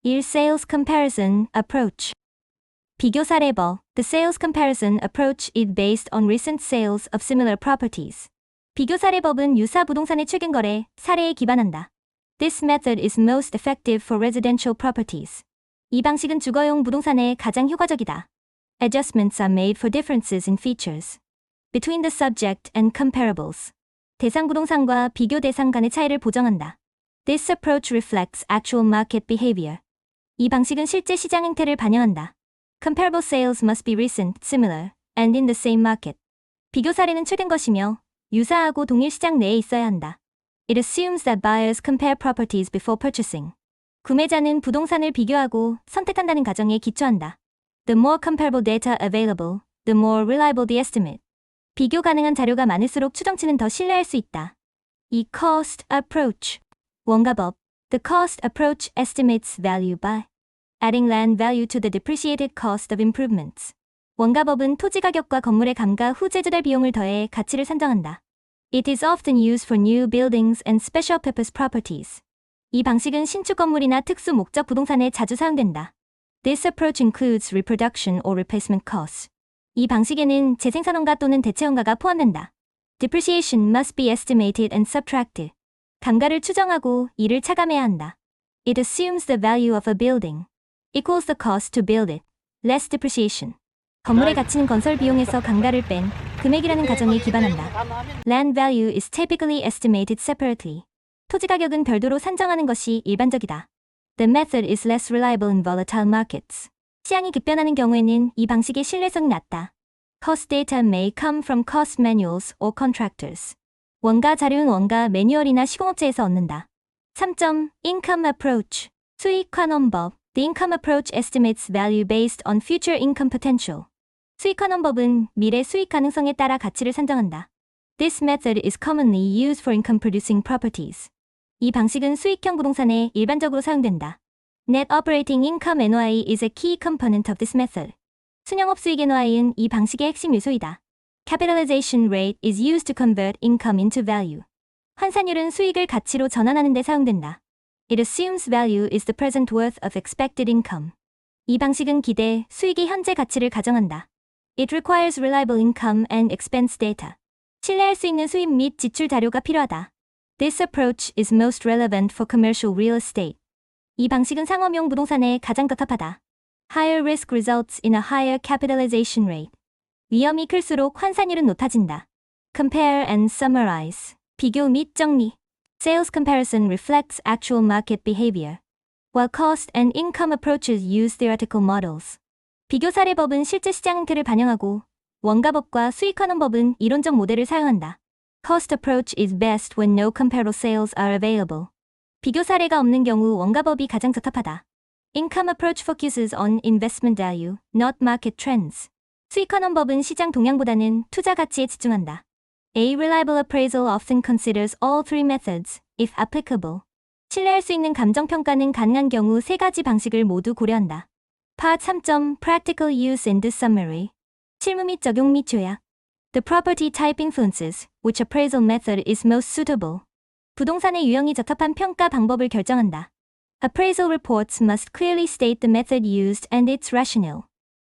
1. Sales comparison approach. 비교 사례법. The sales comparison approach is based on recent sales of similar properties. 비교 사례법은 유사 부동산의 최근 거래 사례에 기반한다. This method is most effective for residential properties. 이 방식은 주거용 부동산에 가장 효과적이다. Adjustments are made for differences in features between the subject and comparables. 대상 부동산과 비교 대상 간의 차이를 보정한다. This approach reflects actual market behavior. 이 방식은 실제 시장 행태를 반영한다. Comparable sales must be recent, similar, and in the same market. 비교 사례는 최근 것이며 유사하고 동일 시장 내에 있어야 한다. It assumes that buyers compare properties before purchasing. 구매자는 부동산을 비교하고 선택한다는 가정에 기초한다. The more comparable data available, the more reliable the estimate. 비교 가능한 자료가 많을수록 추정치는 더 신뢰할 수 있다. 이 cost approach. 원가법. The cost approach estimates value by adding land value to the depreciated cost of improvements. 원가법은 토지 가격과 건물의 감가 후 제조될 비용을 더해 가치를 산정한다. It is often used for new buildings and special purpose properties. 이 방식은 신축 건물이나 특수 목적 부동산에 자주 사용된다. This approach includes reproduction or replacement costs. 이 방식에는 재생산원가 또는 대체원가가 포함된다. Depreciation must be estimated and subtracted. 감가를 추정하고 이를 차감해야 한다. It assumes the value of a building equals the cost to build it, less depreciation. 건물의 가치는 건설 비용에서 감가를 뺀 금액이라는 가정에 기반한다. Land value is typically estimated separately. 토지 가격은 별도로 산정하는 것이 일반적이다. The method is less reliable in volatile markets. 시장이 급변하는 경우에는 이 방식의 신뢰성이 낮다. Cost data may come from cost manuals or contractors. 원가 자료는 원가 매뉴얼이나 시공업체에서 얻는다. 3점. Income approach. 수익 환원법. The income approach estimates value based on future income potential. 수익 환원법은 미래 수익 가능성에 따라 가치를 산정한다. This method is commonly used for income-producing properties. 이 방식은 수익형 부동산에 일반적으로 사용된다. Net operating income NOI is a key component of this method. 순영업 수익 NOI는 이 방식의 핵심 요소이다. Capitalization rate is used to convert income into value. 환산율은 수익을 가치로 전환하는 데 사용된다. It assumes value is the present worth of expected income. 이 방식은 기대 수익이 현재 가치를 가정한다. It requires reliable income and expense data. 신뢰할 수 있는 수입 및 지출 자료가 필요하다. This approach is most relevant for commercial real estate. 이 방식은 상업용 부동산에 가장 적합하다. Higher risk results in a higher capitalization rate. 위험이 클수록 환산율은 높아진다. Compare and summarize. 비교 및 정리. Sales comparison reflects actual market behavior, while cost and income approaches use theoretical models. 비교 사례법은 실제 시장 행태를 반영하고 원가법과 수익 환원법은 이론적 모델을 사용한다. Cost approach is best when no comparable sales are available. 비교 사례가 없는 경우 원가법이 가장 적합하다. Income approach focuses on investment value, not market trends. 수익 환원법은 시장 동향보다는 투자 가치에 집중한다. A reliable appraisal often considers all three methods, if applicable. 신뢰할 수 있는 감정평가는 가능한 경우 세 가지 방식을 모두 고려한다. Part 3. Practical use in this summary. 실무 및 적용 및 조약. The property type influences which appraisal method is most suitable. 부동산의 유형이 적합한 평가 방법을 결정한다. Appraisal reports must clearly state the method used and its rationale.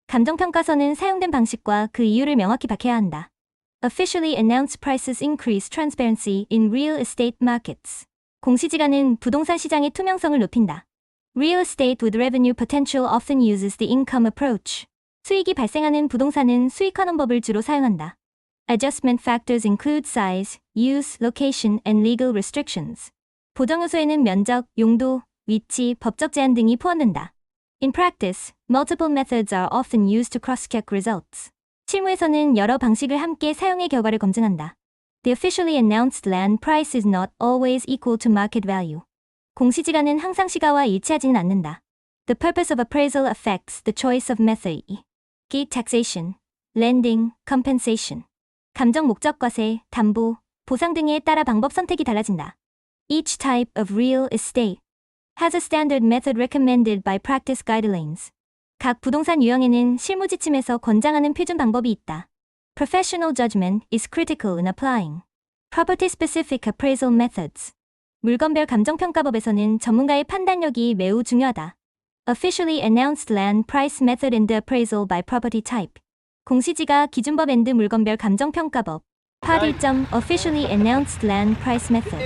감정평가서는 사용된 방식과 그 이유를 명확히 밝혀야 한다. Officially announced prices increase transparency in real estate markets. 공시지가는 부동산 시장의 투명성을 높인다. Real estate with revenue potential often uses the income approach. 수익이 발생하는 부동산은 수익 환원법을 주로 사용한다. Adjustment factors include size, use, location, and legal restrictions. 보정 요소에는 면적, 용도, 위치, 법적 제한 등이 포함된다. In practice, multiple methods are often used to cross-check results. 실무에서는 여러 방식을 함께 사용해 결과를 검증한다. The officially announced land price is not always equal to market value. 공시지가는 항상 시가와 일치하지는 않는다. The purpose of appraisal affects the choice of method. Gate taxation, lending, compensation. 감정 목적과세, 담보, 보상 등에 따라 방법 선택이 달라진다. Each type of real estate has a standard method recommended by practice guidelines. 각 부동산 유형에는 실무 지침에서 권장하는 표준 방법이 있다. Professional judgment is critical in applying property-specific appraisal methods. 물건별 감정평가법에서는 전문가의 판단력이 매우 중요하다. Officially announced land price method and appraisal by property type. 공시지가 기준법 and 물건별 감정평가법. Part 1. Officially announced land price method.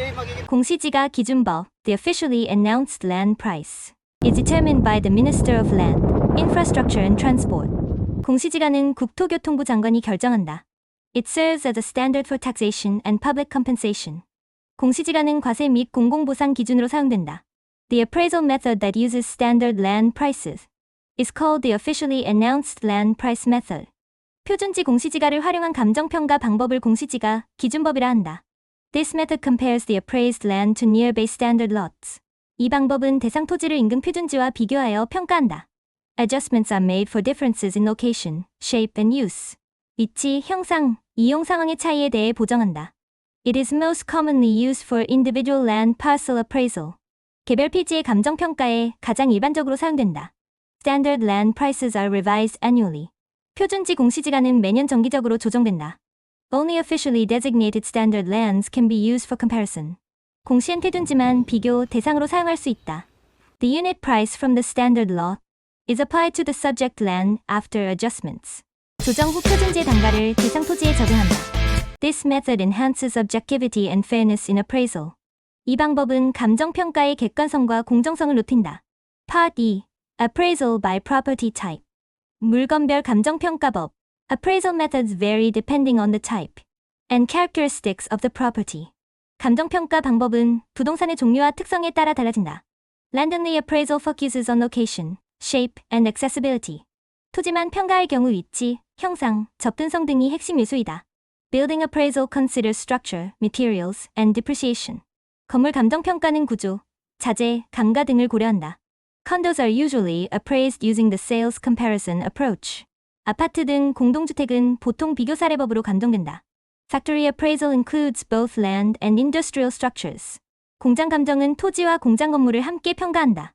공시지가 기준법. The officially announced land price is determined by the Minister of Land, Infrastructure and Transport. 공시지가는 국토교통부 장관이 결정한다. It serves as a standard for taxation and public compensation. 공시지가는 과세 및 공공보상 기준으로 사용된다. The appraisal method that uses standard land prices is called the officially announced land price method. 표준지 공시지가를 활용한 감정평가 방법을 공시지가 기준법이라 한다. This method compares the appraised land to nearby standard lots. 이 방법은 대상 토지를 인근 표준지와 비교하여 평가한다. Adjustments are made for differences in location, shape and use. 위치, 형상, 이용 상황의 차이에 대해 보정한다. It is most commonly used for individual land parcel appraisal. 개별 필지의 감정평가에 가장 일반적으로 사용된다. Standard land prices are revised annually. 표준지 공시지가는 매년 정기적으로 조정된다. Only officially designated standard lands can be used for comparison. 공시엔 표준지만 비교 대상으로 사용할 수 있다. The unit price from the standard lot is applied to the subject land after adjustments. 조정 후 표준지의 단가를 대상 토지에 적용한다. This method enhances objectivity and fairness in appraisal. 이 방법은 감정평가의 객관성과 공정성을 높인다. Part 2. Appraisal by property type. 물건별 감정평가법. Appraisal methods vary depending on the type and characteristics of the property. 감정평가 방법은 부동산의 종류와 특성에 따라 달라진다. Land-only appraisal focuses on location, shape, and accessibility. 토지만 평가할 경우 위치, 형상, 접근성 등이 핵심 요소이다. Building appraisal considers structure, materials, and depreciation. 건물 감정평가는 구조, 자재, 감가 등을 고려한다. Condos are usually appraised using the sales comparison approach. 아파트 등 공동주택은 보통 비교사례법으로 감정된다. Factory appraisal includes both land and industrial structures. 공장 감정은 토지와 공장 건물을 함께 평가한다.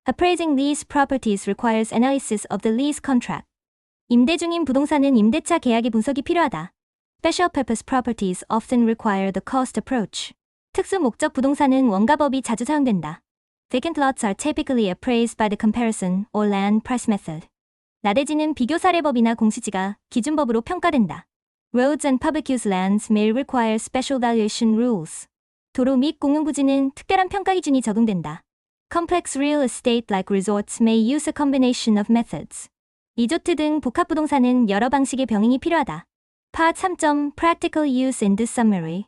Appraising lease properties requires analysis of the lease contract. 임대 중인 부동산은 임대차 계약의 분석이 필요하다. Special purpose properties often require the cost approach. 특수 목적 부동산은 원가법이 자주 사용된다. Vacant lots are typically appraised by the comparison or land price method. 나대지는 비교사례법이나 공시지가 기준법으로 평가된다. Roads and public use lands may require special valuation rules. 도로 및 공용부지는 특별한 평가 기준이 적용된다. Complex real estate like resorts may use a combination of methods. 리조트 등 복합 부동산은 여러 방식의 병행이 필요하다. Part 3. Practical use and summary.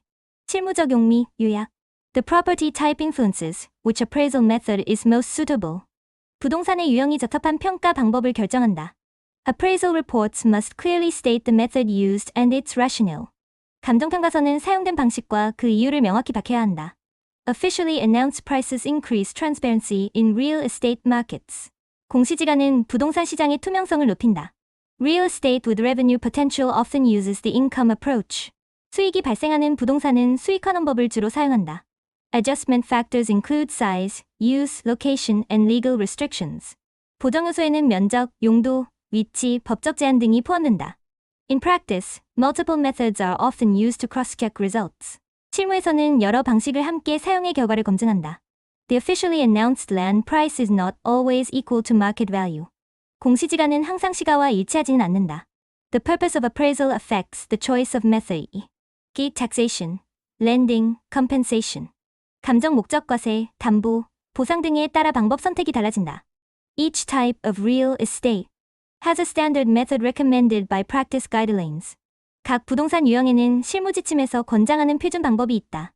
실무적 용 및 요약. The property type influences which appraisal method is most suitable. 부동산의 유형이 적합한 평가 방법을 결정한다. Appraisal reports must clearly state the method used and its rationale. 감정평가서는 사용된 방식과 그 이유를 명확히 밝혀야 한다. Officially announced prices increase transparency in real estate markets. 공시지가는 부동산 시장의 투명성을 높인다. Real estate with revenue potential often uses the income approach. 수익이 발생하는 부동산은 수익환원법을 주로 사용한다. Adjustment factors include size, use, location, and legal restrictions. 보정 요소에는 면적, 용도, 위치, 법적 제한 등이 포함된다. In practice, multiple methods are often used to cross-check results. 실무에서는 여러 방식을 함께 사용해 결과를 검증한다. The officially announced land price is not always equal to market value. 공시지가는 항상 시가와 일치하지는 않는다. The purpose of appraisal affects the choice of method. Gate taxation, lending, compensation. 감정 목적 과세, 담보, 보상 등에 따라 방법 선택이 달라진다. Each type of real estate has a standard method recommended by practice guidelines. 각 부동산 유형에는 실무 지침에서 권장하는 표준 방법이 있다.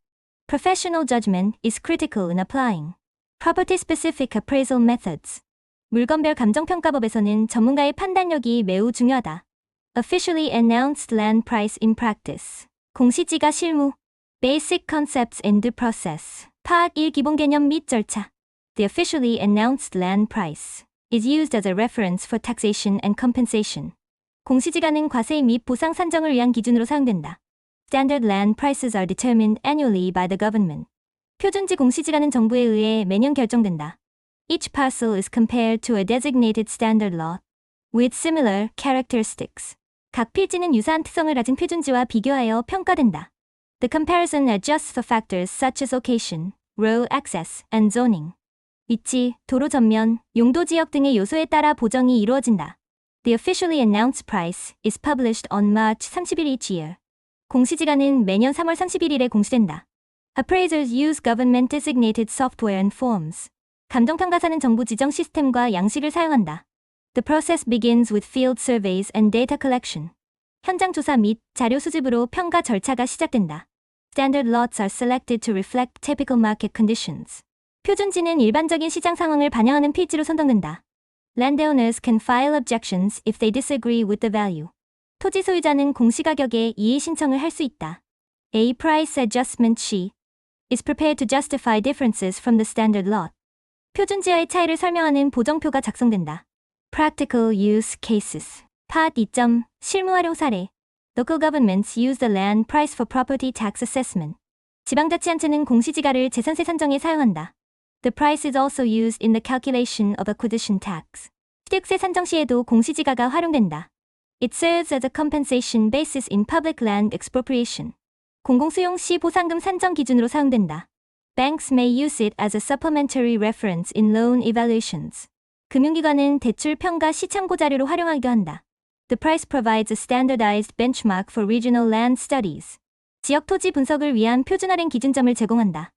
Professional judgment is critical in applying property-specific appraisal methods. 물건별 감정평가법에서는 전문가의 판단력이 매우 중요하다. Officially announced land price in practice. 공시지가 실무. Basic concepts and process. Part 1 기본 개념 및 절차. The officially announced land price is used as a reference for taxation and compensation. 공시지가는 과세 및 보상 산정을 위한 기준으로 사용된다. Standard land prices are determined annually by the government. 표준지 공시지가는 정부에 의해 매년 결정된다. Each parcel is compared to a designated standard lot with similar characteristics. 각 필지는 유사한 특성을 가진 표준지와 비교하여 평가된다. The comparison adjusts for factors such as location, road access, and zoning. 위치, 도로 전면, 용도 지역 등의 요소에 따라 보정이 이루어진다. The officially announced price is published on March 30일 each year. 공시지가는 매년 3월 31일에 공시된다. Appraisers use government-designated software and forms. 감정평가사는 정부 지정 시스템과 양식을 사용한다. The process begins with field surveys and data collection. 현장 조사 및 자료 수집으로 평가 절차가 시작된다. Standard lots are selected to reflect typical market conditions. 표준지는 일반적인 시장 상황을 반영하는 필지로 선정된다. Landowners can file objections if they disagree with the value. 토지 소유자는 공시가격에 이의 신청을 할 수 있다. A price adjustment sheet is prepared to justify differences from the standard lot. 표준지와의 차이를 설명하는 보정표가 작성된다. Practical use cases. Part 2점 실무 활용 사례. Local governments use the land price for property tax assessment. 지방자치단체는 공시지가를 재산세 산정에 사용한다. The price is also used in the calculation of acquisition tax. 취득세 산정 시에도 공시지가가 활용된다. It serves as a compensation basis in public land expropriation. 공공수용 시 보상금 산정 기준으로 사용된다. Banks may use it as a supplementary reference in loan evaluations. 금융기관은 대출 평가 시 참고 자료로 활용하기도 한다. The price provides a standardized benchmark for regional land studies. 지역 토지 분석을 위한 표준화된 기준점을 제공한다.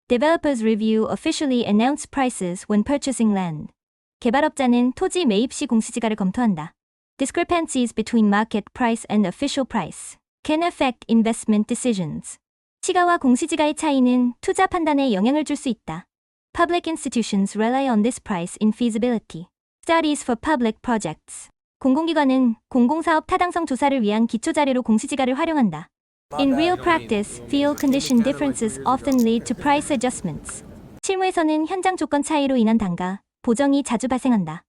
Developers review officially announced prices when purchasing land. 개발업자는 토지 매입 시 공시지가를 검토한다. Discrepancies between market price and official price can affect investment decisions. 시가와 공시지가의 차이는 투자 판단에 영향을 줄 수 있다. Public institutions rely on this price in feasibility studies for public projects. 공공기관은 공공사업 타당성 조사를 위한 기초자료로 공시지가를 활용한다. In real practice, field condition differences often lead to price adjustments. 실무에서는 현장 조건 차이로 인한 단가, 보정이 자주 발생한다.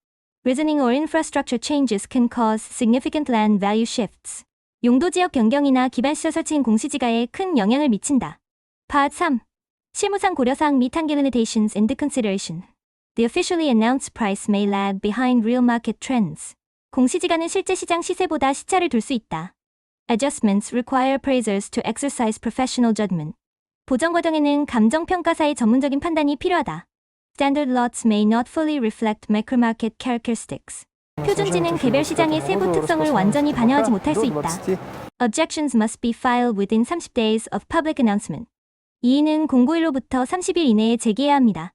Reasoning or infrastructure changes can cause significant land value shifts. 용도 지역 변경이나 기반시설 설치인 공시지가에 큰 영향을 미친다. Part 3. 실무상 고려사항 및 한계 limitations and consideration. The officially announced price may lag behind real market trends. 공시지가는 실제 시장 시세보다 시차를 둘 수 있다. Adjustments require appraisers to exercise professional judgment. 보정 과정에는 감정평가사의 전문적인 판단이 필요하다. Standard lots may not fully reflect micromarket characteristics. 표준지는 개별 시장의 세부 특성을 완전히 반영하지 못할 수 있다. Objections must be filed within 30 days of public announcement. 이의는 공고일로부터 30일 이내에 제기해야 합니다.